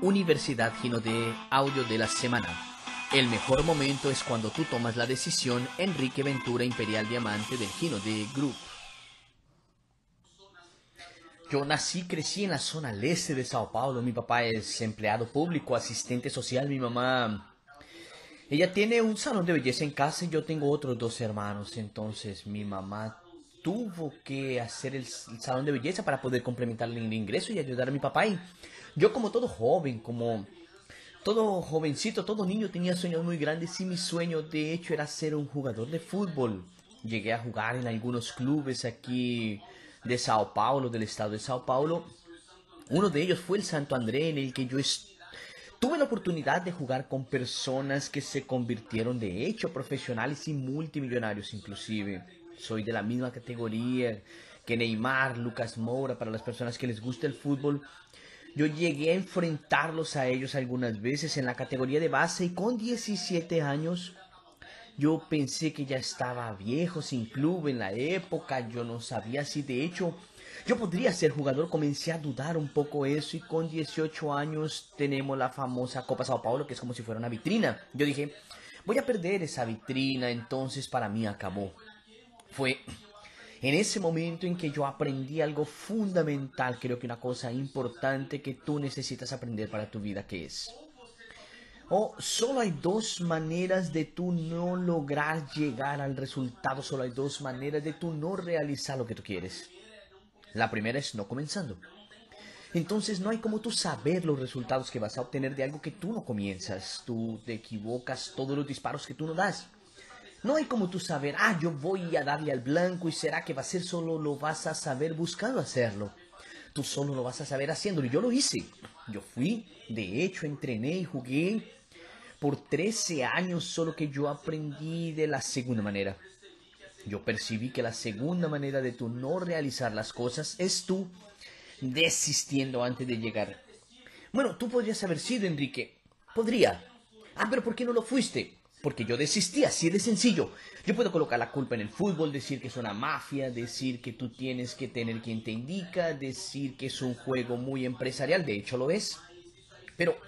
Universidad Gino de Audio de la Semana. El mejor momento es cuando tú tomas la decisión. Enrique Ventura, Imperial Diamante del Gino de Group. Yo nací, crecí en la zona leste de Sao Paulo. Mi papá es empleado público, asistente social. Mi mamá, ella tiene un salón de belleza en casa y yo tengo otros dos hermanos. Entonces mi mamá tuvo que hacer el salón de belleza para poder complementar el ingreso y ayudar a mi papá. Y yo como todo joven, como todo jovencito, todo niño tenía sueños muy grandes y mi sueño de hecho era ser un jugador de fútbol. Llegué a jugar en algunos clubes aquí de Sao Paulo, del estado de Sao Paulo. Uno de ellos fue el Santo André, en el que tuve la oportunidad de jugar con personas que se convirtieron de hecho profesionales y multimillonarios inclusive. Soy de la misma categoría que Neymar, Lucas Moura, para las personas que les gusta el fútbol. Yo llegué a enfrentarlos a ellos algunas veces en la categoría de base y con 17 años yo pensé que ya estaba viejo, sin club en la época. Yo no sabía si de hecho yo podría ser jugador. Comencé a dudar un poco eso y con 18 años tenemos la famosa Copa Sao Paulo, que es como si fuera una vitrina. Yo dije, voy a perder esa vitrina, entonces para mí acabó. Fue en ese momento en que yo aprendí algo fundamental, creo que una cosa importante que tú necesitas aprender para tu vida, que es: solo hay dos maneras de tú no lograr llegar al resultado, solo hay dos maneras de tú no realizar lo que tú quieres. La primera es no comenzando. Entonces no hay como tú saber los resultados que vas a obtener de algo que tú no comienzas. Tú te equivocas todos los disparos que tú no das. No hay como tú saber, yo voy a darle al blanco y será que va a ser, solo lo vas a saber buscando hacerlo. Tú solo lo vas a saber haciéndolo. Y yo lo hice. Yo fui, de hecho, entrené y jugué por 13 años, solo que yo aprendí de la segunda manera. Yo percibí que la segunda manera de tú no realizar las cosas es tú desistiendo antes de llegar. Bueno, tú podrías haber sido Enrique. Podría. Pero ¿por qué no lo fuiste? Porque yo desistí, así de sencillo. Yo puedo colocar la culpa en el fútbol, decir que es una mafia, decir que tú tienes que tener quien te indica, decir que es un juego muy empresarial, de hecho lo es. Pero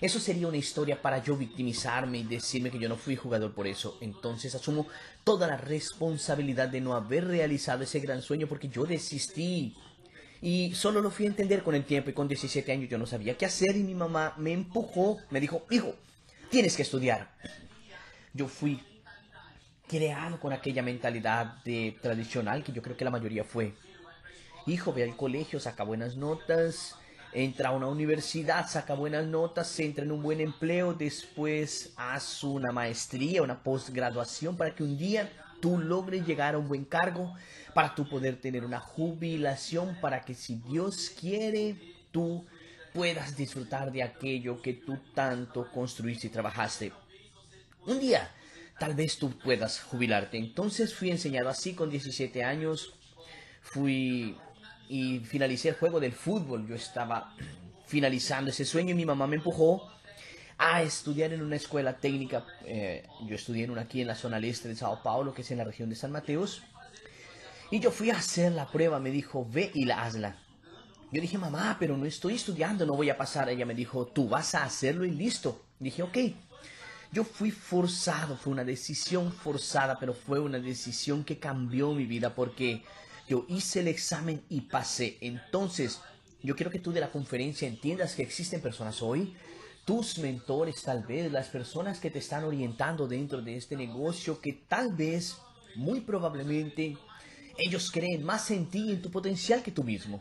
eso sería una historia para yo victimizarme y decirme que yo no fui jugador por eso. Entonces asumo toda la responsabilidad de no haber realizado ese gran sueño porque yo desistí. Y solo lo fui a entender con el tiempo y con 17 años yo no sabía qué hacer y mi mamá me empujó, me dijo, hijo, tienes que estudiar. Yo fui creado con aquella mentalidad tradicional que yo creo que la mayoría fue. Hijo, ve al colegio, saca buenas notas, entra a una universidad, saca buenas notas, entra en un buen empleo, después haz una maestría, una postgraduación para que un día tú logres llegar a un buen cargo, para tú poder tener una jubilación, para que si Dios quiere, tú puedas disfrutar de aquello que tú tanto construiste y trabajaste. Un día, tal vez tú puedas jubilarte. Entonces fui enseñado así con 17 años. Fui y finalicé el juego del fútbol. Yo estaba finalizando ese sueño y mi mamá me empujó a estudiar en una escuela técnica. Yo estudié en una aquí en la zona este de Sao Paulo, que es en la región de San Mateos. Y yo fui a hacer la prueba. Me dijo, ve y la hazla. Yo dije, mamá, pero no estoy estudiando, no voy a pasar. Ella me dijo, tú vas a hacerlo y listo. Dije, ok. Yo fui forzado, fue una decisión forzada, pero fue una decisión que cambió mi vida porque yo hice el examen y pasé. Entonces, yo quiero que tú de la conferencia entiendas que existen personas hoy, tus mentores tal vez, las personas que te están orientando dentro de este negocio, que tal vez, muy probablemente, ellos creen más en ti y en tu potencial que tú mismo.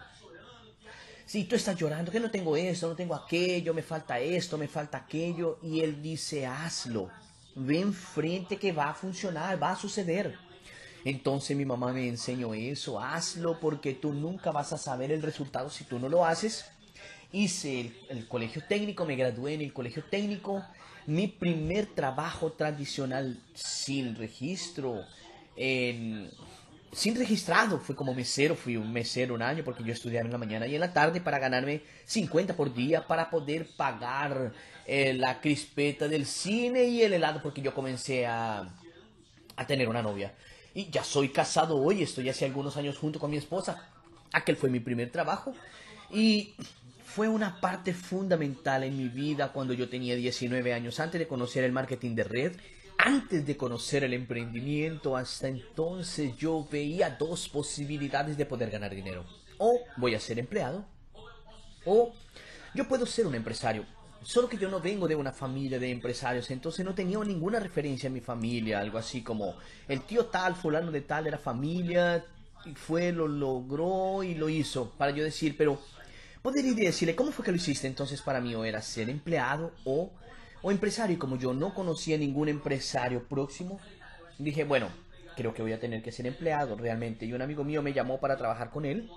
Si tú estás llorando, que no tengo esto, no tengo aquello, me falta esto, me falta aquello, y él dice, hazlo, ve enfrente que va a funcionar, va a suceder. Entonces mi mamá me enseñó eso, hazlo porque tú nunca vas a saber el resultado si tú no lo haces. Hice el colegio técnico, me gradué en el colegio técnico, mi primer trabajo tradicional sin registro, en sin registrado. Fue como mesero, fui un mesero un año porque yo estudiaba en la mañana y en la tarde para ganarme 50 por día para poder pagar la crispeta del cine y el helado porque yo comencé a tener una novia. Y ya soy casado hoy, estoy hace algunos años junto con mi esposa. Aquel fue mi primer trabajo. Y fue una parte fundamental en mi vida cuando yo tenía 19 años, antes de conocer el marketing de red, antes de conocer el emprendimiento. Hasta entonces yo veía dos posibilidades de poder ganar dinero. O voy a ser empleado, o yo puedo ser un empresario. Solo que yo no vengo de una familia de empresarios, entonces no tenía ninguna referencia en mi familia, algo así como el tío tal, fulano de tal, era familia, y fue, lo logró y lo hizo, para yo decir, pero poder ir y decirle, ¿cómo fue que lo hiciste? Entonces para mí o era ser empleado o empresario, y como yo no conocía ningún empresario próximo, dije, bueno, creo que voy a tener que ser empleado realmente, y un amigo mío me llamó para trabajar con él,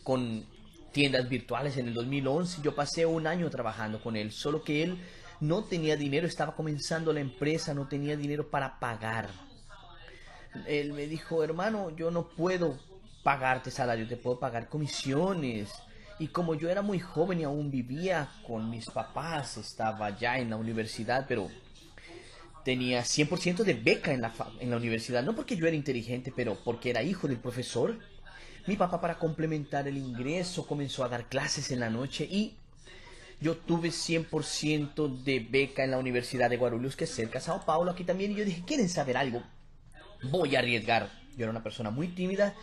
con tiendas virtuales en el 2011. Yo pasé un año trabajando con él, solo que él no tenía dinero, estaba comenzando la empresa, no tenía dinero para pagar. Él me dijo, hermano, yo no puedo pagarte salario, te puedo pagar comisiones. Y como yo era muy joven y aún vivía con mis papás, estaba ya en la universidad, pero tenía 100% de beca en la universidad, no porque yo era inteligente, pero porque era hijo del profesor. Mi papá, para complementar el ingreso, comenzó a dar clases en la noche y yo tuve 100% de beca en la Universidad de Guarulhos, que es cerca de Sao Paulo, aquí también. Y yo dije, ¿quieren saber algo? Voy a arriesgar. Yo era una persona muy tímida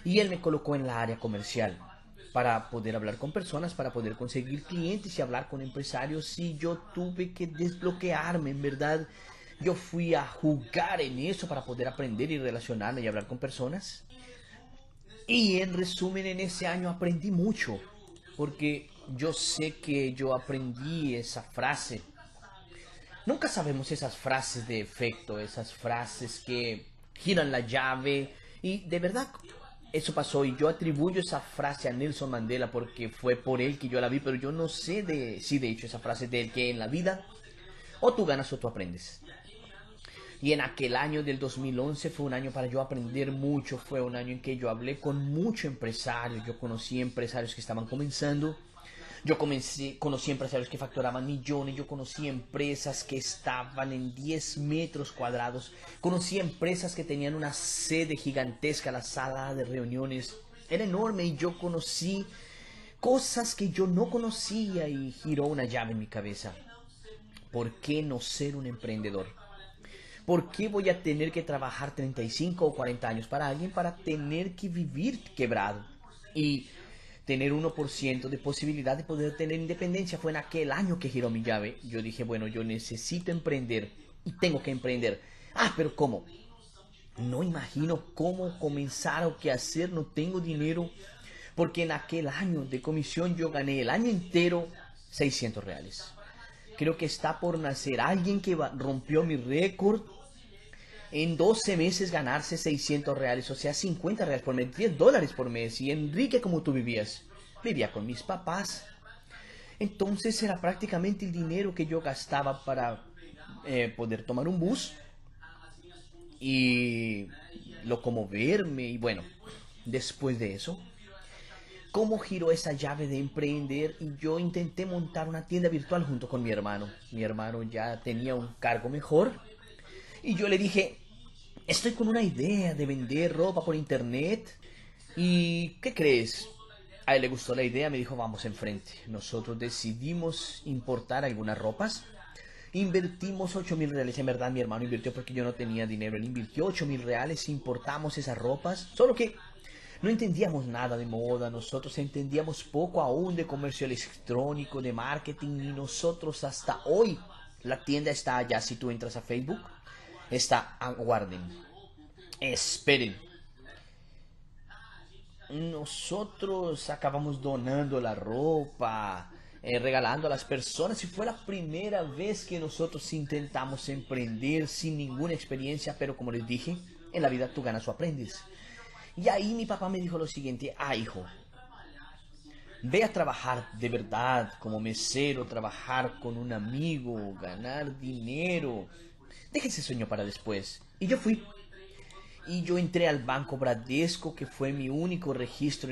y él me colocó en la área comercial para poder hablar con personas, para poder conseguir clientes y hablar con empresarios. Y yo tuve que desbloquearme, en verdad. Yo fui a jugar en eso para poder aprender y relacionarme y hablar con personas. Y en resumen, en ese año aprendí mucho, porque yo sé que yo aprendí esa frase. Nunca sabemos esas frases de efecto, esas frases que giran la llave. Y de verdad, eso pasó. Y yo atribuyo esa frase a Nelson Mandela porque fue por él que yo la vi, pero yo no sé si de hecho esa frase es de él, que en la vida o tú ganas o tú aprendes. Y en aquel año del 2011 fue un año para yo aprender mucho, fue un año en que yo hablé con muchos empresarios, yo conocí empresarios que estaban comenzando, conocí empresarios que facturaban millones, yo conocí empresas que estaban en 10 metros cuadrados, conocí empresas que tenían una sede gigantesca, la sala de reuniones era enorme, y yo conocí cosas que yo no conocía y giró una llave en mi cabeza. ¿Por qué no ser un emprendedor? ¿Por qué voy a tener que trabajar 35 o 40 años para alguien para tener que vivir quebrado y tener 1% de posibilidad de poder tener independencia? Fue en aquel año que giró mi llave. Yo dije, bueno, yo necesito emprender y tengo que emprender. Ah, pero ¿cómo? No imagino cómo comenzar o qué hacer, no tengo dinero. Porque en aquel año de comisión yo gané el año entero 600 reales. Creo que está por nacer alguien que rompió mi récord en 12 meses ganarse 600 reales, o sea, 50 reales por mes, 10 dólares por mes. Y Enrique, ¿cómo tú vivías? Vivía con mis papás. Entonces era prácticamente el dinero que yo gastaba para poder tomar un bus y locomoverme. Y bueno, después de eso, ¿cómo giró esa llave de emprender? Y yo intenté montar una tienda virtual junto con mi hermano. Mi hermano ya tenía un cargo mejor. Y yo le dije, estoy con una idea de vender ropa por internet. ¿Y qué crees? A él le gustó la idea, me dijo, vamos enfrente. Nosotros decidimos importar algunas ropas. Invertimos 8.000 reales. En verdad mi hermano invirtió porque yo no tenía dinero. Él invirtió 8.000 reales, importamos esas ropas. Solo que no entendíamos nada de moda, nosotros entendíamos poco aún de comercio electrónico, de marketing, y nosotros hasta hoy, la tienda está allá, si tú entras a Facebook, está, aguarden, esperen. Nosotros acabamos donando la ropa, regalando a las personas, y fue la primera vez que nosotros intentamos emprender sin ninguna experiencia, pero como les dije, en la vida tú ganas o aprendes. Y ahí mi papá me dijo lo siguiente, hijo, ve a trabajar de verdad como mesero, trabajar con un amigo, ganar dinero. Deja ese sueño para después. Y yo fui. Y yo entré al Banco Bradesco, que fue mi único registro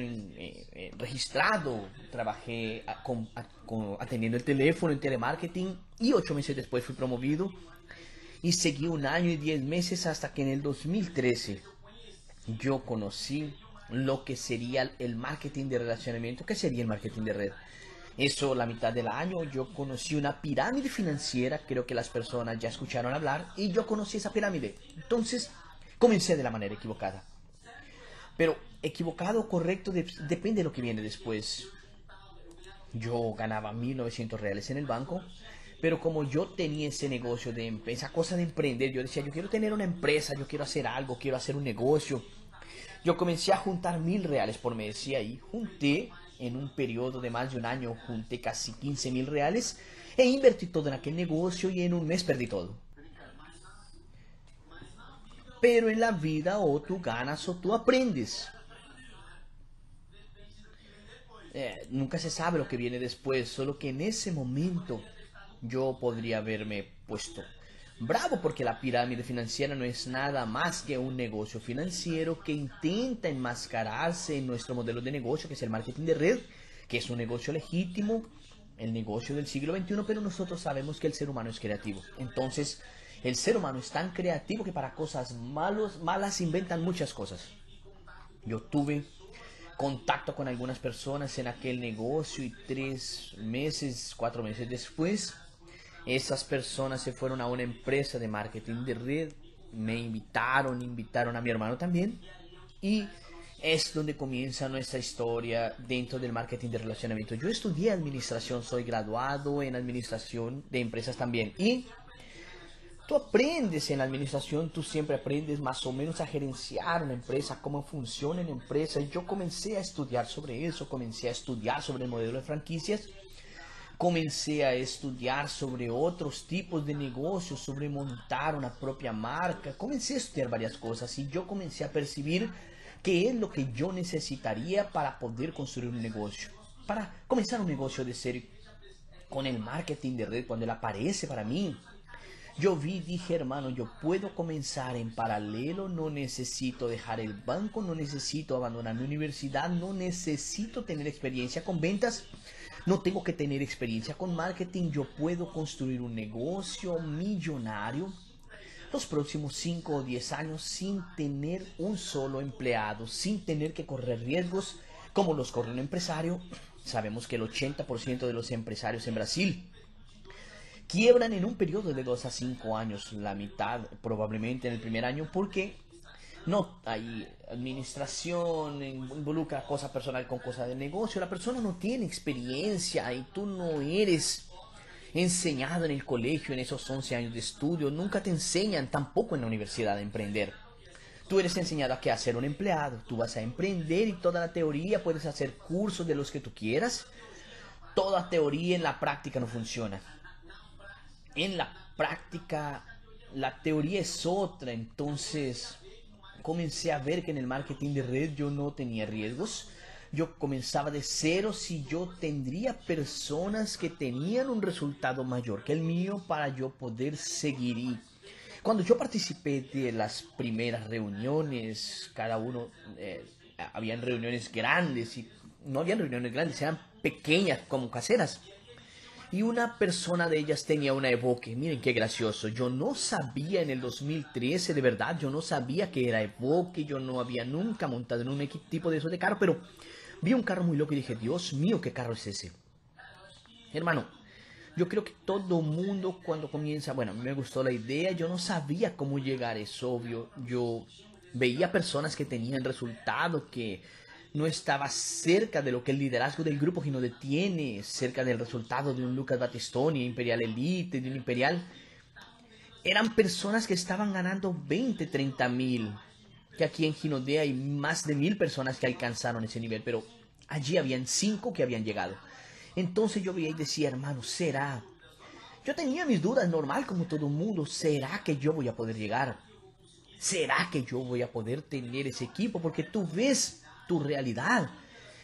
registrado. Trabajé atendiendo el teléfono en telemarketing y 8 meses después fui promovido. Y seguí un año y 10 meses hasta que en el 2013 yo conocí lo que sería el marketing de relacionamiento. ¿Qué sería el marketing de red? Eso, la mitad del año, yo conocí una pirámide financiera, creo que las personas ya escucharon hablar, y yo conocí esa pirámide. Entonces, comencé de la manera equivocada. Pero equivocado o correcto depende de lo que viene después. Yo ganaba 1.900 reales en el banco, pero como yo tenía ese negocio esa cosa de emprender, yo decía, yo quiero tener una empresa, yo quiero hacer algo, quiero hacer un negocio. Yo comencé a juntar 1.000 reales por mes y ahí junté, en un periodo de más de un año, junté casi 15.000 reales e invertí todo en aquel negocio y en un mes perdí todo. Pero en la vida o tú ganas o tú aprendes. Nunca se sabe lo que viene después, solo que en ese momento yo podría haberme puesto bravo porque la pirámide financiera no es nada más que un negocio financiero que intenta enmascararse en nuestro modelo de negocio, que es el marketing de red, que es un negocio legítimo, el negocio del siglo XXI, pero nosotros sabemos que el ser humano es creativo. Entonces, el ser humano es tan creativo que para cosas malas inventan muchas cosas. Yo tuve contacto con algunas personas en aquel negocio y 3 meses, 4 meses después, esas personas se fueron a una empresa de marketing de red, me invitaron a mi hermano también y es donde comienza nuestra historia dentro del marketing de relacionamiento. Yo estudié administración, soy graduado en administración de empresas también y tú aprendes en la administración, tú siempre aprendes más o menos a gerenciar una empresa, cómo funciona una empresa. Y yo comencé a estudiar sobre eso, comencé a estudiar sobre el modelo de franquicias, comencé a estudiar sobre otros tipos de negocios, sobre montar una propia marca. Comencé a estudiar varias cosas y yo comencé a percibir qué es lo que yo necesitaría para poder construir un negocio. Para comenzar un negocio de serio con el marketing de red, cuando él aparece para mí. Yo vi, dije, hermano, yo puedo comenzar en paralelo, no necesito dejar el banco, no necesito abandonar mi universidad, no necesito tener experiencia con ventas, no tengo que tener experiencia con marketing, yo puedo construir un negocio millonario los próximos 5 o 10 años sin tener un solo empleado, sin tener que correr riesgos como los corre un empresario. Sabemos que el 80% de los empresarios en Brasil quiebran en un periodo de 2 a 5 años, la mitad probablemente en el primer año, porque no hay administración, involucra cosa personal con cosa de negocio, la persona no tiene experiencia y tú no eres enseñado en el colegio en esos 11 años de estudio, nunca te enseñan tampoco en la universidad a emprender. Tú eres enseñado a qué hacer un empleado, tú vas a emprender y toda la teoría, puedes hacer cursos de los que tú quieras, toda teoría en la práctica no funciona. En la práctica la teoría es otra, entonces comencé a ver que en el marketing de red yo no tenía riesgos. Yo comenzaba de cero si yo tendría personas que tenían un resultado mayor que el mío para yo poder seguir. Y cuando yo participé de las primeras reuniones, cada uno, habían reuniones grandes y no habían reuniones grandes, eran pequeñas como caseras. Y una persona de ellas tenía una Evoque. Miren qué gracioso. Yo no sabía en el 2013, de verdad, yo no sabía que era Evoque. Yo no había nunca montado en un tipo de esos de carro, pero vi un carro muy loco y dije, Dios mío, ¿qué carro es ese? Hermano, yo creo que todo mundo cuando comienza, bueno, a mí me gustó la idea, yo no sabía cómo llegar, es obvio. Yo veía personas que tenían resultados que no estaba cerca de lo que el liderazgo del grupo Gino tiene, cerca del resultado de un Lucas Battistoni, Imperial Elite, de un Imperial. Eran personas que estaban ganando 20, 30 mil. Que aquí en Ginodé hay más de 1.000 personas que alcanzaron ese nivel, pero allí habían 5 que habían llegado. Entonces yo veía y decía, hermano, ¿será? Yo tenía mis dudas, normal como todo mundo. ¿Será que yo voy a poder llegar? ¿Será que yo voy a poder tener ese equipo? Porque tú ves tu realidad.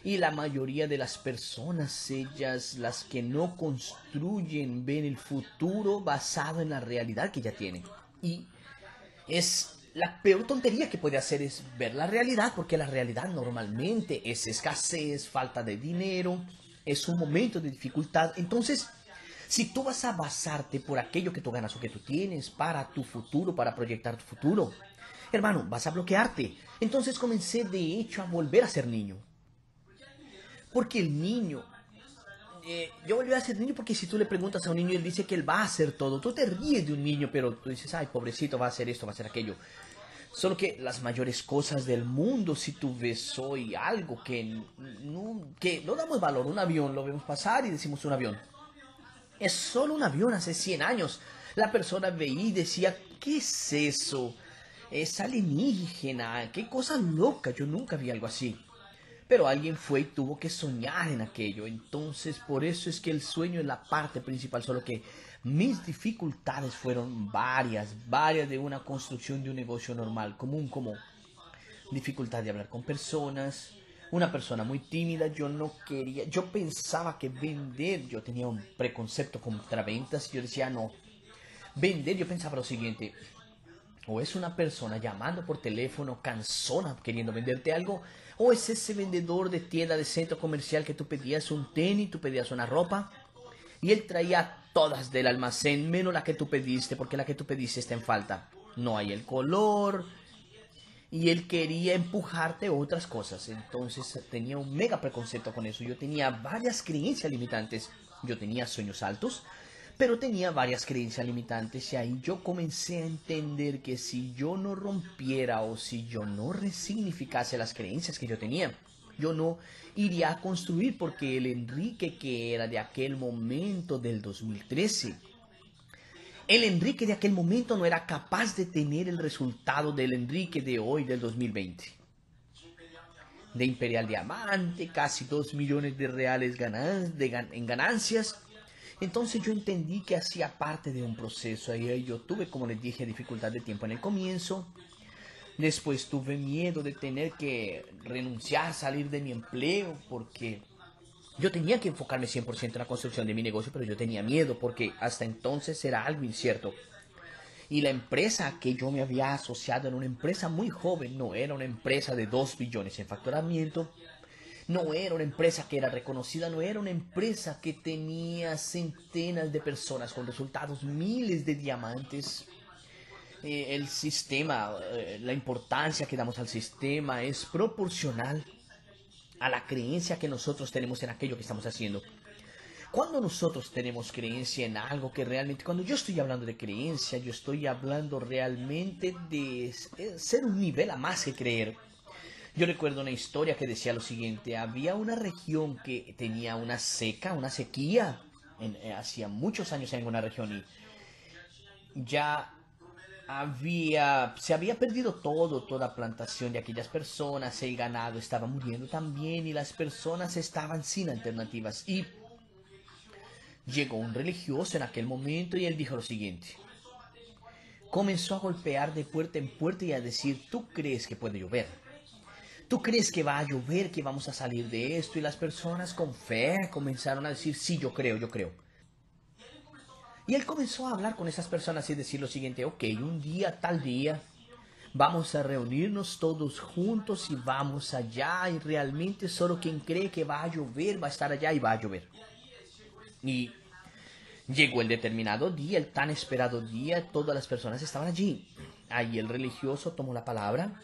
Y la mayoría de las personas, ellas, las que no construyen, ven el futuro basado en la realidad que ya tienen. Y es la peor tontería que puede hacer es ver la realidad, porque la realidad normalmente es escasez, falta de dinero, es un momento de dificultad. Entonces, si tú vas a basarte por aquello que tú ganas o que tú tienes para tu futuro, para proyectar tu futuro, hermano, vas a bloquearte. Entonces comencé de hecho a volver a ser niño. Porque el niño, yo volví a ser niño porque si tú le preguntas a un niño, él dice que él va a hacer todo. Tú te ríes de un niño, pero tú dices, ay, pobrecito, va a hacer esto, va a hacer aquello. Solo que las mayores cosas del mundo, si tú ves hoy algo que no damos valor, un avión, lo vemos pasar y decimos un avión. Es solo un avión hace 100 años. La persona veía y decía, ¿qué es eso? Es alienígena, qué cosa loca, yo nunca vi algo así. Pero alguien fue y tuvo que soñar en aquello. Entonces, por eso es que el sueño es la parte principal. Solo que mis dificultades fueron varias de una construcción de un negocio normal, común, como dificultad de hablar con personas. Una persona muy tímida, yo no quería, yo pensaba que vender, yo tenía un preconcepto contra ventas y yo decía, no, vender, yo pensaba lo siguiente, o es una persona llamando por teléfono cansona queriendo venderte algo, o es ese vendedor de tienda de centro comercial que tú pedías un tenis, tú pedías una ropa, y él traía todas del almacén, menos la que tú pediste, porque la que tú pediste está en falta. No hay el color, y él quería empujarte otras cosas. Entonces tenía un mega preconcepto con eso. Yo tenía varias creencias limitantes. Yo tenía sueños altos, pero tenía varias creencias limitantes y ahí yo comencé a entender que si yo no rompiera o si yo no resignificase las creencias que yo tenía, yo no iría a construir porque el Enrique que era de aquel momento del 2013, el Enrique de aquel momento no era capaz de tener el resultado del Enrique de hoy, del 2020. De Imperial Diamante, casi 2 millones de reales en ganancias. Entonces yo entendí que hacía parte de un proceso. Ahí yo tuve, como les dije, dificultad de tiempo en el comienzo. Después tuve miedo de tener que renunciar, salir de mi empleo, porque yo tenía que enfocarme 100% en la construcción de mi negocio, pero yo tenía miedo porque hasta entonces era algo incierto. Y la empresa que yo me había asociado era una empresa muy joven, no era una empresa de 2 billones en facturamiento, no era una empresa que era reconocida, no era una empresa que tenía centenas de personas con resultados, miles de diamantes. El sistema, la importancia que damos al sistema es proporcional a la creencia que nosotros tenemos en aquello que estamos haciendo. Cuando nosotros tenemos creencia en algo que realmente, cuando yo estoy hablando de creencia, yo estoy hablando realmente de ser un nivel a más que creer. Yo recuerdo una historia que decía lo siguiente, había una región que tenía una sequía, hacía muchos años en una región y ya se había perdido toda plantación de aquellas personas, el ganado estaba muriendo también y las personas estaban sin alternativas. Y llegó un religioso en aquel momento y él dijo lo siguiente. Comenzó a golpear de puerta en puerta y a decir, ¿tú crees que puede llover? ¿Tú crees que va a llover, que vamos a salir de esto? Y las personas con fe comenzaron a decir, sí, yo creo, yo creo. Y él comenzó a hablar con esas personas y decir lo siguiente, ok, un día, tal día, vamos a reunirnos todos juntos y vamos allá y realmente solo quien cree que va a llover va a estar allá y va a llover. Y llegó el determinado día, el tan esperado día, todas las personas estaban allí. Ahí el religioso tomó la palabra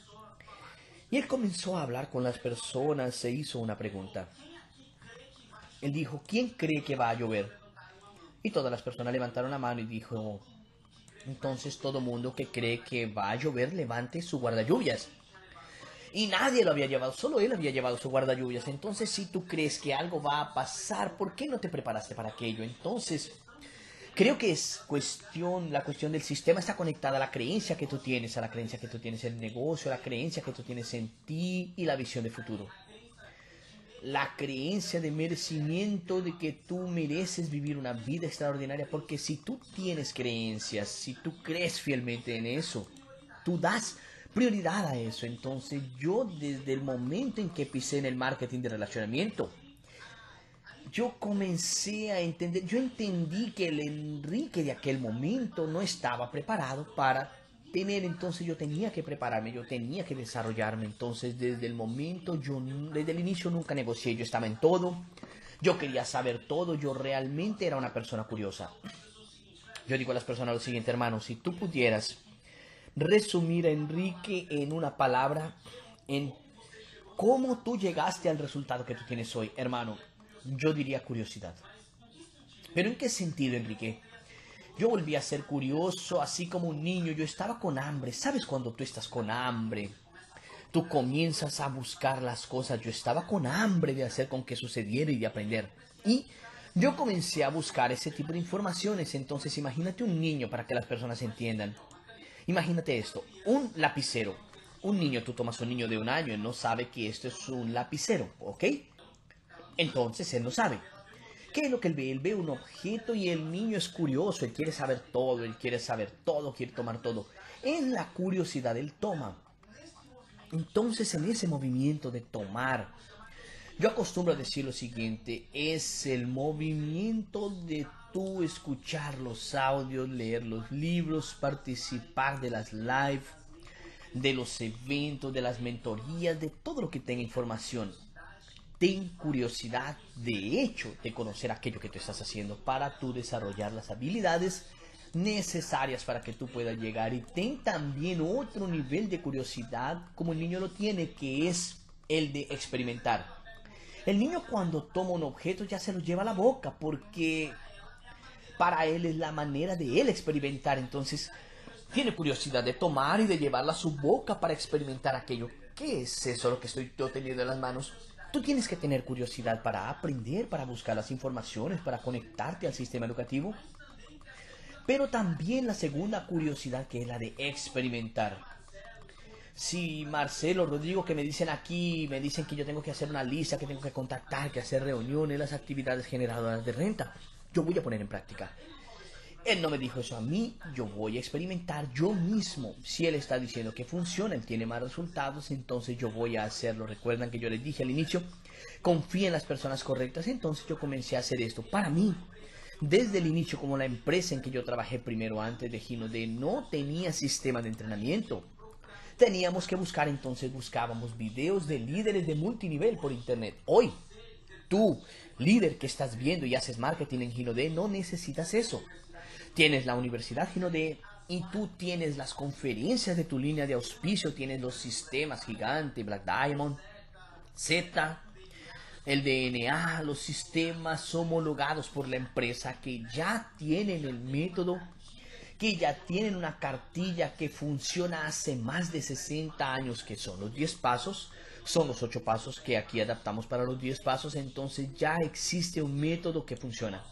y él comenzó a hablar con las personas, se hizo una pregunta. Él dijo, ¿quién cree que va a llover? Y todas las personas levantaron la mano y dijo, entonces todo mundo que cree que va a llover levante su guardalluvias. Y nadie lo había llevado, solo él había llevado su guardalluvias. Entonces si tú crees que algo va a pasar, ¿por qué no te preparaste para aquello? Entonces creo que la cuestión del sistema está conectada a la creencia que tú tienes, a la creencia que tú tienes en el negocio, a la creencia que tú tienes en ti y la visión de futuro. La creencia de merecimiento de que tú mereces vivir una vida extraordinaria, porque si tú tienes creencias, si tú crees fielmente en eso, tú das prioridad a eso. Entonces yo desde el momento en que pisé en el marketing de relacionamiento, yo comencé a entender, yo entendí que el Enrique de aquel momento no estaba preparado para tener, entonces yo tenía que prepararme, yo tenía que desarrollarme, entonces desde el momento, desde el inicio nunca negocié, yo estaba en todo, yo quería saber todo, yo realmente era una persona curiosa. Yo digo a las personas lo siguiente, hermano, si tú pudieras resumir a Enrique en una palabra, en cómo tú llegaste al resultado que tú tienes hoy, hermano, yo diría curiosidad. ¿Pero en qué sentido, Enrique? Yo volví a ser curioso, así como un niño. Yo estaba con hambre. ¿Sabes cuando tú estás con hambre? Tú comienzas a buscar las cosas. Yo estaba con hambre de hacer con que sucediera y de aprender. Y yo comencé a buscar ese tipo de informaciones. Entonces imagínate un niño para que las personas entiendan. Imagínate esto, un lapicero. Un niño, tú tomas un niño de un año, él no sabe que esto es un lapicero, ¿ok? Entonces él no sabe. ¿Qué es lo que él ve? Él ve un objeto y el niño es curioso, él quiere saber todo, él quiere saber todo, quiere tomar todo. En la curiosidad él toma. Entonces en ese movimiento de tomar, yo acostumbro a decir lo siguiente, es el movimiento de tú escuchar los audios, leer los libros, participar de las live, de los eventos, de las mentorías, de todo lo que tenga información. Ten curiosidad, de hecho, de conocer aquello que tú estás haciendo para tú desarrollar las habilidades necesarias para que tú puedas llegar. Y ten también otro nivel de curiosidad como el niño lo tiene, que es el de experimentar. El niño cuando toma un objeto ya se lo lleva a la boca porque para él es la manera de él experimentar. Entonces tiene curiosidad de tomar y de llevarla a su boca para experimentar aquello. ¿Qué es eso lo que estoy yo teniendo en las manos? Tú tienes que tener curiosidad para aprender, para buscar las informaciones, para conectarte al sistema educativo. Pero también la segunda curiosidad, que es la de experimentar. Si Marcelo, Rodrigo, que me dicen aquí, me dicen que yo tengo que hacer una lista, que tengo que contactar, que hacer reuniones, las actividades generadoras de renta, yo voy a poner en práctica. Él no me dijo eso a mí, yo voy a experimentar yo mismo. Si él está diciendo que funciona, él tiene más resultados, entonces yo voy a hacerlo. Recuerdan que yo les dije al inicio, confía en las personas correctas, entonces yo comencé a hacer esto para mí. Desde el inicio, como la empresa en que yo trabajé primero antes de Ginode no tenía sistema de entrenamiento. Teníamos que buscar, entonces buscábamos videos de líderes de multinivel por internet. Hoy, tú, líder que estás viendo y haces marketing en Ginode, no necesitas eso. Tienes la Universidad Ginode y tú tienes las conferencias de tu línea de auspicio, tienes los sistemas Gigante, Black Diamond, Z, el DNA, los sistemas homologados por la empresa que ya tienen el método, que ya tienen una cartilla que funciona hace más de 60 años, que son los 10 pasos, son los 8 pasos que aquí adaptamos para los 10 pasos, entonces ya existe un método que funciona.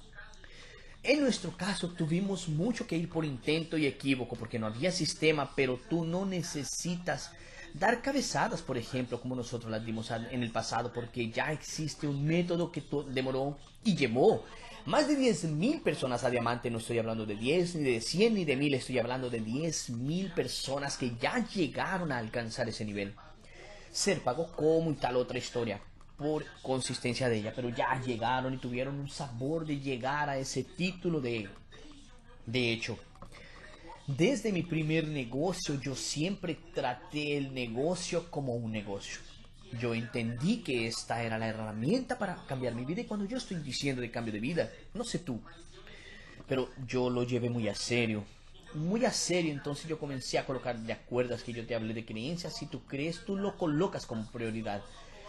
En nuestro caso tuvimos mucho que ir por intento y equívoco porque no había sistema, pero tú no necesitas dar cabezadas, por ejemplo, como nosotros las dimos en el pasado, porque ya existe un método que demoró y llevó más de 10.000 personas a diamante. No estoy hablando de 10, ni de 100, ni de 1000, estoy hablando de 10.000 personas que ya llegaron a alcanzar ese nivel. Ser pago como y tal otra historia por consistencia de ella, pero ya llegaron y tuvieron un sabor de llegar a ese título de hecho. Desde mi primer negocio yo siempre traté el negocio como un negocio. Yo entendí que esta era la herramienta para cambiar mi vida, y cuando yo estoy diciendo de cambio de vida, no sé tú, pero yo lo llevé muy a serio. Muy a serio, entonces yo comencé a colocar, ¿de acuerdas que yo te hablé de creencias? Si tú crees, tú lo colocas como prioridad.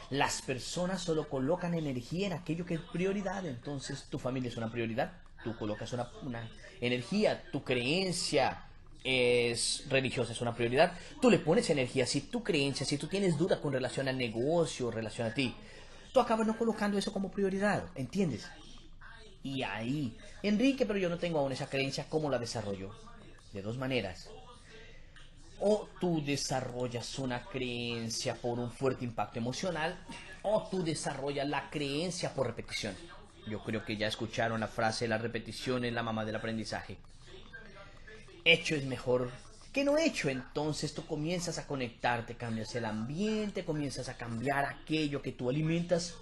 Las personas solo colocan energía en aquello que es prioridad. Entonces tu familia es una prioridad, tú colocas una energía. Tu creencia es religiosa, es una prioridad, tú le pones energía. Si tu creencia, si tú tienes duda con relación al negocio, relación a ti, tú acabas no colocando eso como prioridad, ¿entiendes? Y ahí, Enrique, pero yo no tengo aún esa creencia, ¿cómo la desarrollo? De dos maneras. O tú desarrollas una creencia por un fuerte impacto emocional, o tú desarrollas la creencia por repetición. Yo creo que ya escucharon la frase, la repetición es la mamá del aprendizaje. Hecho es mejor que no hecho, entonces tú comienzas a conectarte, cambias el ambiente, comienzas a cambiar aquello que tú alimentas.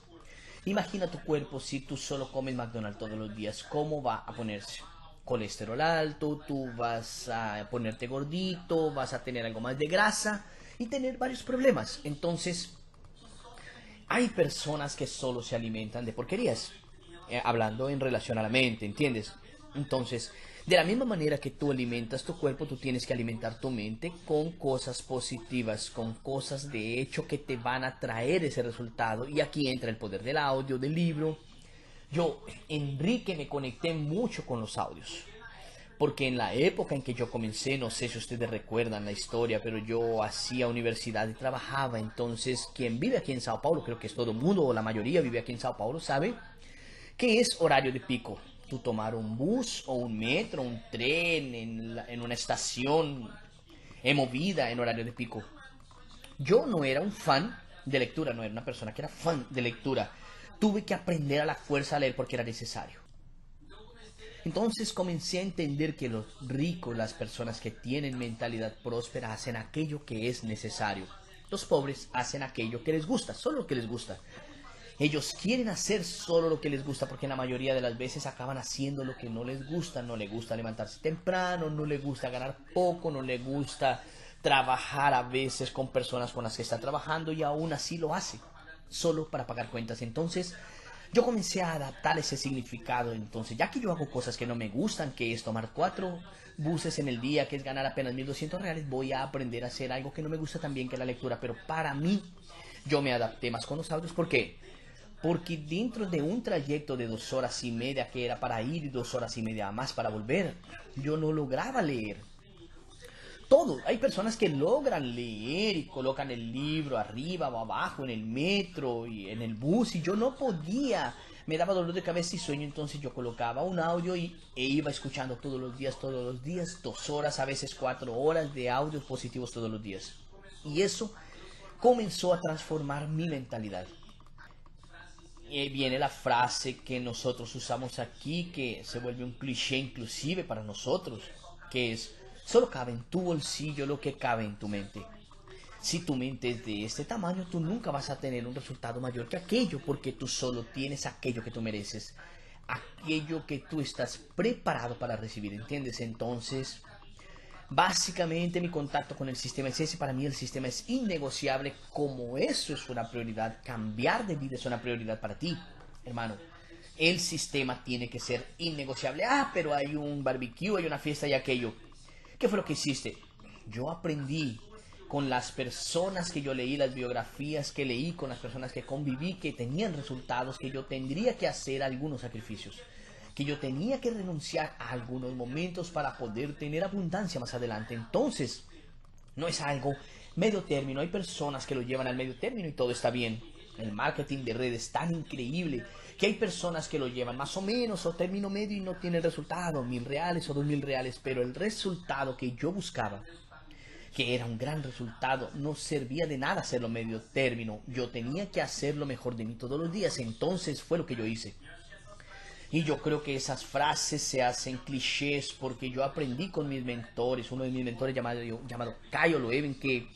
Imagina tu cuerpo si tú solo comes McDonald's todos los días, ¿cómo va a ponerse? Colesterol alto, tú vas a ponerte gordito, vas a tener algo más de grasa y tener varios problemas. Entonces, hay personas que solo se alimentan de porquerías, hablando en relación a la mente, ¿entiendes? Entonces, de la misma manera que tú alimentas tu cuerpo, tú tienes que alimentar tu mente con cosas positivas, con cosas de hecho que te van a traer ese resultado. Y aquí entra el poder del audio, del libro. Yo, Enrique, me conecté mucho con los audios. Porque en la época en que yo comencé, no sé si ustedes recuerdan la historia, pero yo hacía universidad y trabajaba. Entonces, quien vive aquí en Sao Paulo, creo que es todo el mundo o la mayoría vive aquí en Sao Paulo, sabe que es horario de pico. Tú tomar un bus o un metro, un tren en una estación movida en horario de pico. Yo no era un fan de lectura, no era una persona que era fan de lectura. Tuve que aprender a la fuerza a leer porque era necesario. Entonces comencé a entender que los ricos, las personas que tienen mentalidad próspera, hacen aquello que es necesario. Los pobres hacen aquello que les gusta, solo lo que les gusta. Ellos quieren hacer solo lo que les gusta porque la mayoría de las veces acaban haciendo lo que no les gusta. No les gusta levantarse temprano, no les gusta ganar poco, no les gusta trabajar a veces con personas con las que está trabajando y aún así lo hace, solo para pagar cuentas. Entonces yo comencé a adaptar ese significado. Entonces, ya que yo hago cosas que no me gustan, que es tomar 4 buses en el día, que es ganar apenas 1.200 reales, voy a aprender a hacer algo que no me gusta también, que es la lectura. Pero para mí, yo me adapté más con los audios. ¿Por qué? Porque dentro de un trayecto de 2 horas y media que era para ir y 2 horas y media más para volver, yo no lograba leer todo. Hay personas que logran leer y colocan el libro arriba o abajo en el metro y en el bus, y yo no podía. Me daba dolor de cabeza y sueño. Entonces yo colocaba un audio e iba escuchando todos los días, 2 horas, a veces 4 horas de audios positivos todos los días. Y eso comenzó a transformar mi mentalidad. Y viene la frase que nosotros usamos aquí, que se vuelve un cliché inclusive para nosotros, que es: solo cabe en tu bolsillo lo que cabe en tu mente. Si tu mente es de este tamaño, tú nunca vas a tener un resultado mayor que aquello, porque tú solo tienes aquello que tú mereces, aquello que tú estás preparado para recibir, ¿entiendes? Entonces, básicamente mi contacto con el sistema es ese. Para mí el sistema es innegociable. Como eso es una prioridad, cambiar de vida es una prioridad para ti, hermano. El sistema tiene que ser innegociable. Ah, pero hay un barbecue, hay una fiesta y aquello. ¿Qué fue lo que hiciste? Yo aprendí con las personas que yo leí, las biografías que leí, con las personas que conviví, que tenían resultados, que yo tendría que hacer algunos sacrificios, que yo tenía que renunciar a algunos momentos para poder tener abundancia más adelante. Entonces, no es algo medio término. Hay personas que lo llevan al medio término y todo está bien. El marketing de redes es tan increíble que hay personas que lo llevan más o menos o término medio y no tienen resultado, 1.000 reales o 2.000 reales. Pero el resultado que yo buscaba, que era un gran resultado, no servía de nada hacerlo medio término. Yo tenía que hacer lo mejor de mí todos los días. Entonces fue lo que yo hice. Y yo creo que esas frases se hacen clichés porque yo aprendí con mis mentores, uno de mis mentores llamado Caio Loewen, que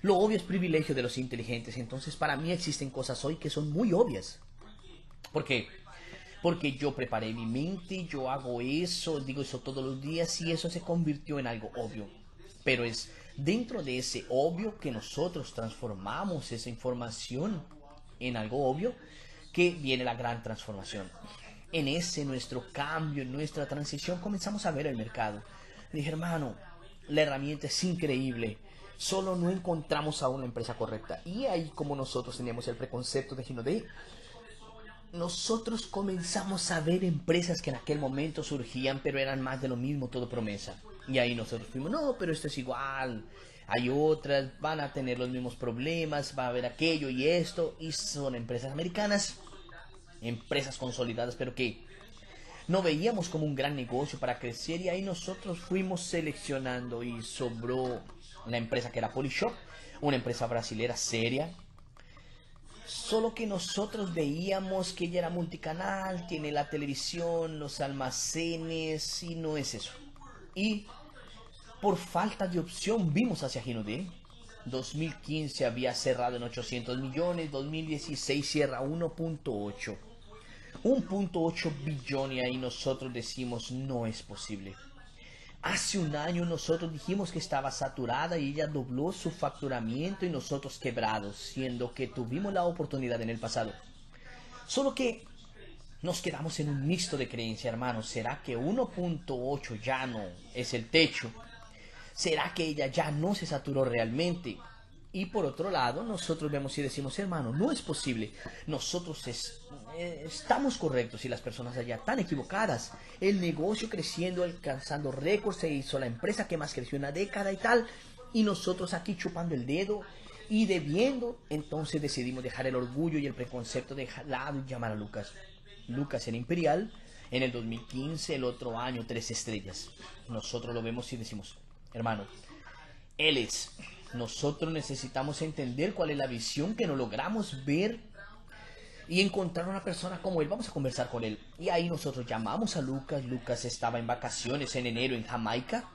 lo obvio es privilegio de los inteligentes. Entonces para mí existen cosas hoy que son muy obvias. ¿Por qué? Porque yo preparé mi mente, yo hago eso, digo eso todos los días y eso se convirtió en algo obvio. Pero es dentro de ese obvio que nosotros transformamos esa información en algo obvio que viene la gran transformación. En ese nuestro cambio, en nuestra transición, comenzamos a ver el mercado. Le dije, hermano, la herramienta es increíble, solo no encontramos aún la empresa correcta. Y ahí, como nosotros teníamos el preconcepto de Ginodé, nosotros comenzamos a ver empresas que en aquel momento surgían, pero eran más de lo mismo, todo promesa. Y ahí nosotros fuimos, no, pero esto es igual, hay otras, van a tener los mismos problemas, va a haber aquello y esto, y son empresas americanas, empresas consolidadas, pero que no veíamos como un gran negocio para crecer. Y ahí nosotros fuimos seleccionando y sobró la empresa que era Polishop, una empresa brasilera seria. Solo que nosotros veíamos que ella era multicanal, tiene la televisión, los almacenes, y no es eso. Y por falta de opción vimos hacia Ginodé. 2015 había cerrado en 800 millones, 2016 cierra 1.8. 1.8 billón, y ahí nosotros decimos no es posible. Hace un año nosotros dijimos que estaba saturada y ella dobló su facturamiento y nosotros quebrados, siendo que tuvimos la oportunidad en el pasado. Solo que nos quedamos en un mixto de creencia, hermanos. ¿Será que 1.8 ya no es el techo? ¿Será que ella ya no se saturó realmente? Y por otro lado, nosotros vemos y decimos, hermano, no es posible. Nosotros estamos correctos y las personas allá están equivocadas. El negocio creciendo, alcanzando récords, se hizo la empresa que más creció en una década y tal. Y nosotros aquí chupando el dedo y debiendo. Entonces decidimos dejar el orgullo y el preconcepto de lado y llamar a Lucas. Lucas era Imperial. En el 2015, el otro año, 3 estrellas. Nosotros lo vemos y decimos, hermano, él es. Nosotros necesitamos entender cuál es la visión que no logramos ver y encontrar una persona como él. Vamos a conversar con él. Y ahí nosotros llamamos a Lucas. Lucas estaba en vacaciones en enero en Jamaica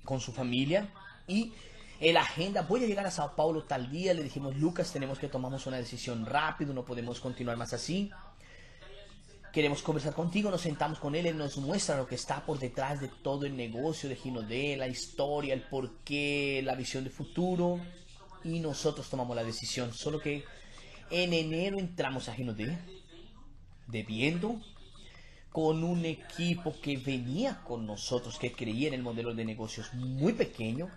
con su familia. Y en la agenda, voy a llegar a Sao Paulo tal día. Le dijimos, Lucas, tenemos que tomar una decisión rápido. No podemos continuar más así. Queremos conversar contigo, nos sentamos con él nos muestra lo que está por detrás de todo el negocio de Ginodé, la historia, el porqué, la visión de futuro. Y nosotros tomamos la decisión. Solo que en enero entramos a Ginodé, debiendo, con un equipo que venía con nosotros, que creía en el modelo de negocios muy pequeño,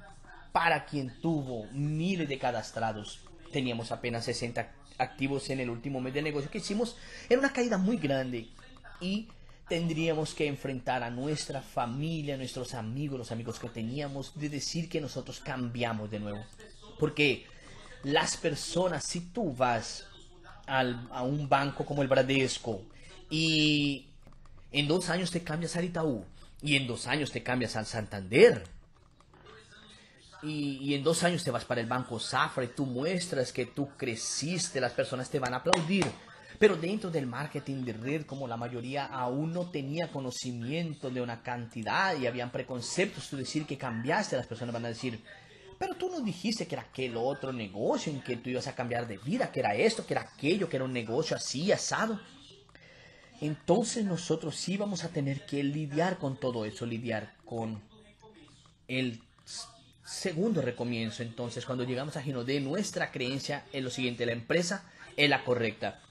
para quien tuvo miles de cadastrados. Teníamos apenas 60 activos en el último mes de negocio que hicimos. Era una caída muy grande y tendríamos que enfrentar a nuestra familia, a nuestros amigos, los amigos que teníamos, de decir que nosotros cambiamos de nuevo. Porque las personas, si tú vas a un banco como el Bradesco y en 2 años te cambias al Itaú y en 2 años te cambias al Santander, y en 2 años te vas para el Banco Safra y tú muestras que tú creciste, las personas te van a aplaudir. Pero dentro del marketing de red, como la mayoría aún no tenía conocimiento de una cantidad y habían preconceptos, tú decir que cambiaste, las personas van a decir, pero tú no dijiste que era aquel otro negocio en que tú ibas a cambiar de vida, que era esto, que era aquello, que era un negocio así, asado. Entonces nosotros sí vamos a tener que lidiar con todo eso, lidiar con el segundo recomienzo. Entonces, cuando llegamos a Ginodé, nuestra creencia es lo siguiente: la empresa es la correcta.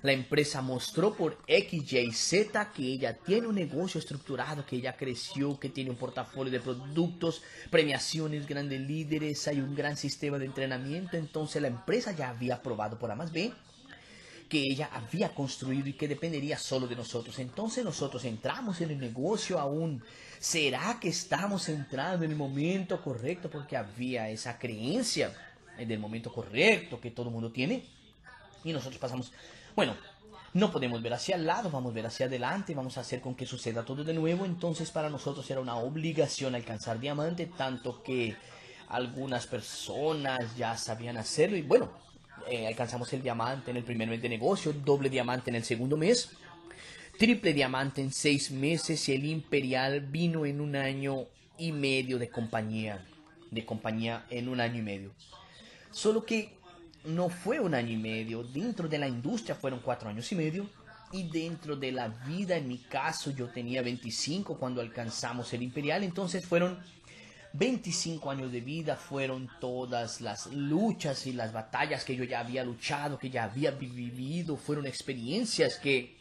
La empresa mostró por X, Y, Z que ella tiene un negocio estructurado, que ella creció, que tiene un portafolio de productos, premiaciones, grandes líderes, hay un gran sistema de entrenamiento. Entonces la empresa ya había probado por A más B que ella había construido y que dependería solo de nosotros. Entonces nosotros entramos en el negocio aún. ¿Será que estamos entrando en el momento correcto? Porque había esa creencia del momento correcto que todo el mundo tiene. Y nosotros pasamos, bueno, no podemos ver hacia el lado, vamos a ver hacia adelante, vamos a hacer con que suceda todo de nuevo. Entonces para nosotros era una obligación alcanzar diamante, tanto que algunas personas ya sabían hacerlo y bueno, alcanzamos el diamante en el primer mes de negocio, doble diamante en el segundo mes, triple diamante en 6 meses y el Imperial vino en 1 año y medio de compañía en 1 año y medio. Solo que no fue 1 año y medio, dentro de la industria fueron 4 años y medio y dentro de la vida, en mi caso yo tenía 25 cuando alcanzamos el Imperial, entonces fueron 25 años de vida, fueron todas las luchas y las batallas que yo ya había luchado, que ya había vivido, fueron experiencias que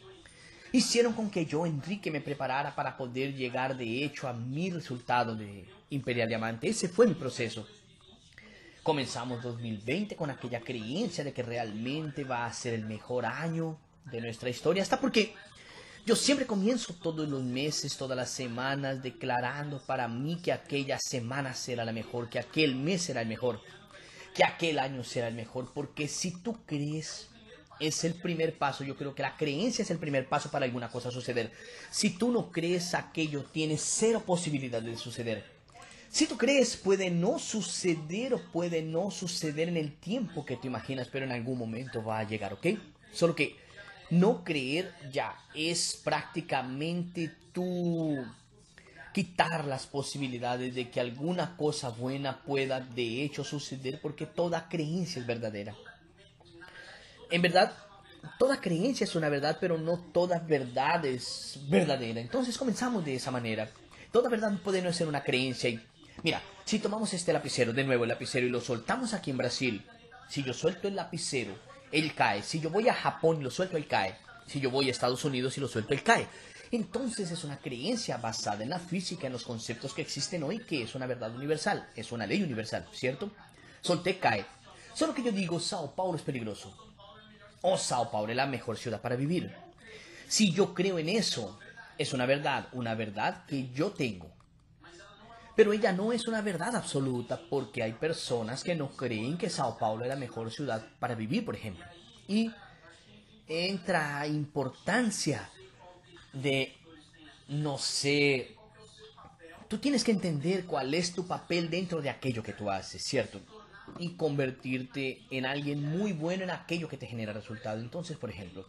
hicieron con que yo, Enrique, me preparara para poder llegar de hecho a mi resultado de Imperial Diamante. Ese fue mi proceso. Comenzamos 2020 con aquella creencia de que realmente va a ser el mejor año de nuestra historia, hasta porque yo siempre comienzo todos los meses, todas las semanas, declarando para mí que aquella semana será la mejor, que aquel mes será el mejor, que aquel año será el mejor. Porque si tú crees, es el primer paso. Yo creo que la creencia es el primer paso para alguna cosa suceder. Si tú no crees, aquello tiene 0 posibilidad de suceder. Si tú crees, puede no suceder o puede no suceder en el tiempo que tú imaginas, pero en algún momento va a llegar, ¿ok? Solo que no creer ya es prácticamente tú quitar las posibilidades de que alguna cosa buena pueda de hecho suceder, porque toda creencia es verdadera. En verdad, toda creencia es una verdad, pero no toda verdad es verdadera. Entonces comenzamos de esa manera. Toda verdad puede no ser una creencia. Y mira, si tomamos este lapicero, de nuevo el lapicero, y lo soltamos aquí en Brasil, si yo suelto el lapicero, él cae. Si yo voy a Japón y lo suelto, él cae. Si yo voy a Estados Unidos y lo suelto, él cae. Entonces es una creencia basada en la física, en los conceptos que existen hoy, que es una verdad universal, es una ley universal, ¿cierto? Solté, cae. Solo que yo digo, Sao Paulo es peligroso. O Sao Paulo es la mejor ciudad para vivir. Si yo creo en eso, es una verdad que yo tengo. Pero ella no es una verdad absoluta porque hay personas que no creen que Sao Paulo es la mejor ciudad para vivir, por ejemplo. Y entra importancia de, no sé, tú tienes que entender cuál es tu papel dentro de aquello que tú haces, ¿cierto? Y convertirte en alguien muy bueno en aquello que te genera resultado. Entonces, por ejemplo,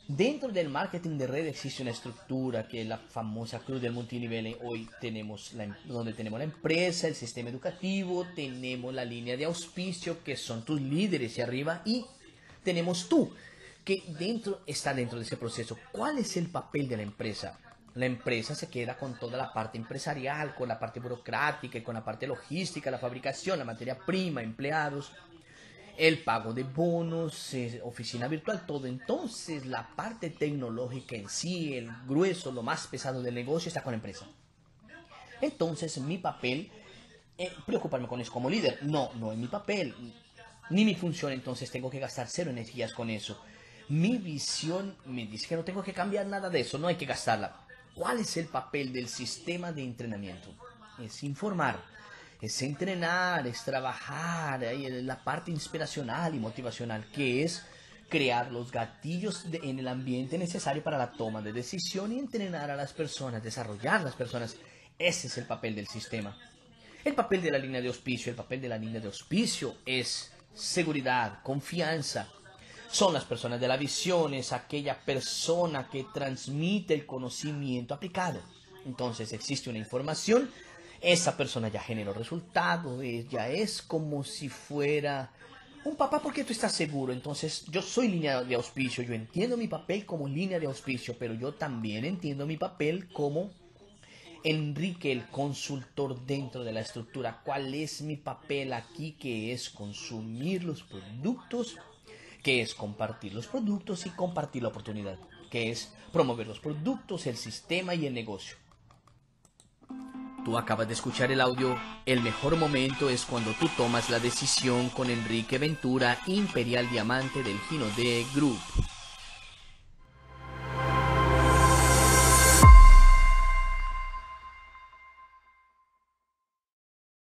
dentro del marketing de red existe una estructura que es la famosa cruz del multinivel. Hoy tenemos donde tenemos la empresa, el sistema educativo, tenemos la línea de auspicio que son tus líderes y arriba, y tenemos tú que está dentro de ese proceso. ¿Cuál es el papel de la empresa? La empresa se queda con toda la parte empresarial, con la parte burocrática, con la parte logística, la fabricación, la materia prima, empleados, el pago de bonos, oficina virtual, todo. Entonces la parte tecnológica en sí, el grueso, lo más pesado del negocio está con la empresa. Entonces mi papel es preocuparme con eso como líder. No es mi papel, ni mi función, entonces tengo que gastar cero energías con eso. Mi visión me dice que no tengo que cambiar nada de eso, no hay que gastarla. ¿Cuál es el papel del sistema de entrenamiento? Es informar, es entrenar, es trabajar, la parte inspiracional y motivacional, que es crear los gatillos en el ambiente necesario para la toma de decisión y entrenar a las personas, desarrollar las personas. Ese es el papel del sistema. El papel de la línea de auspicio, es seguridad, confianza. Son las personas de la visión, es aquella persona que transmite el conocimiento aplicado. Entonces existe una información, esa persona ya generó resultados, ya es como si fuera un papá porque tú estás seguro. Entonces yo soy línea de auspicio, yo entiendo mi papel como línea de auspicio, pero yo también entiendo mi papel como Enrique, el consultor dentro de la estructura. ¿Cuál es mi papel aquí? Que es consumir los productos, que es compartir los productos y compartir la oportunidad, que es promover los productos, el sistema y el negocio. Tú acabas de escuchar el audio. El mejor momento es cuando tú tomas la decisión con Enrique Ventura, Imperial Diamante del Gino D Group.